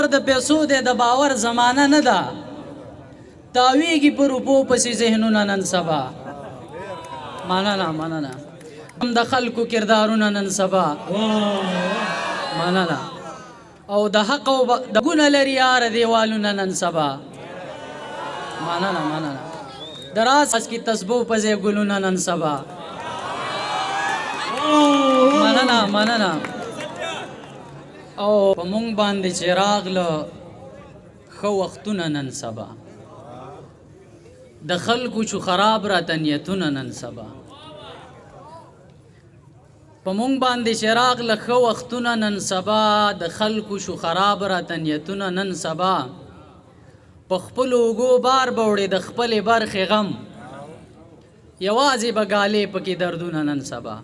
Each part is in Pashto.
دور د پیسو دی د باور زمانه نه ده تاویږي په روپو پسې ذهنونه نن سبا مننه هم د خلکو کردارونه نن سبا مننه او د حق او د ګونه لري یار دیوالونه نن سبا مننه د راز کی تسبو په ځای ګلونه نن سبا مننه او په مونږ باندې چې راغله ښه وختونه نن سبا د خلکو چې خراب راته نیتونه نن سبا په مونږ باندې چې راغله ښه وختونه نن سبا د خلکو شو خراب راته نیتونه نن سبا په خپلو اوږو بار به وړې د خپلې برخې غم یوازې به ګالې پکې دردونه نن سبا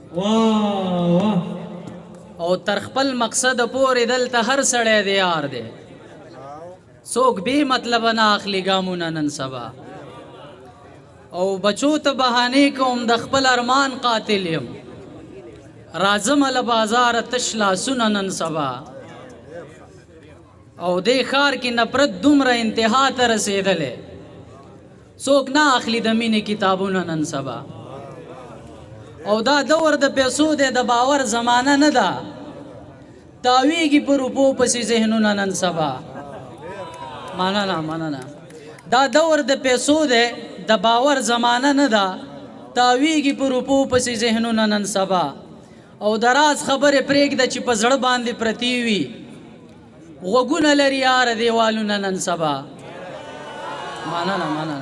او تر خپل مقصد پورې دلته هر سړی د یار دی څوک بې مطلبه نه اخلي ګامونه نن سبا او بچو ته بهانې کوم د خپل ارمان قاتل یم راځم له بازاره تش لاسونه نن سبا او دې ښار کې نفرت دومره انتها ته رسېدلی څوک نه اخلي د مینې کتابونه نن سبا او دا دور د پیسو دی د باور زمانه نه ده تاویږي په روپو پسې ذهنونه نن سبا مننه دا دور د پیسو دی د باور زمانه نه ده تاویږي په روپو پسې ذهنونه نن سبا او د راز خبرې پرېږده چې په زړه باندې پرتې وي غوږونه لري یاره دیوالونه نن سبا مننه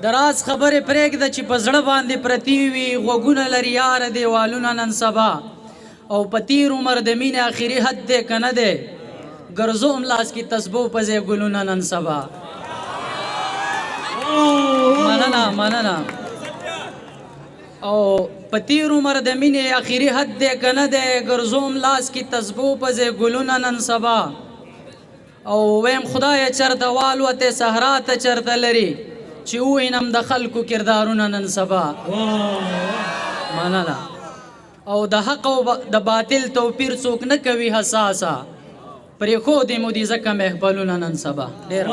د راز خبرې پرېږده چې په زړه باندې پرتې وي غوږونه لري یاره دیوالونه نن سبا او په تیر عمر د مینې آخري حد دی که نه دی ګرځوم لاس کې تسبو په ځای ګلونه نن سبا مننه او په تیر عمر د مینې آخري حد دی که نه دی ګرځوم لاس کې تسبو په ځای ګلونه نن سبا او ویم خدایه چرته والوتې صحرا ته چرته لري چې ووینم د خلکو کردارونه نن سبا مننه او د حق او د باطل توپیر څوک نه کوي حساسه پرېښودې مو دي ځکه محفلونه نن سبا ډېر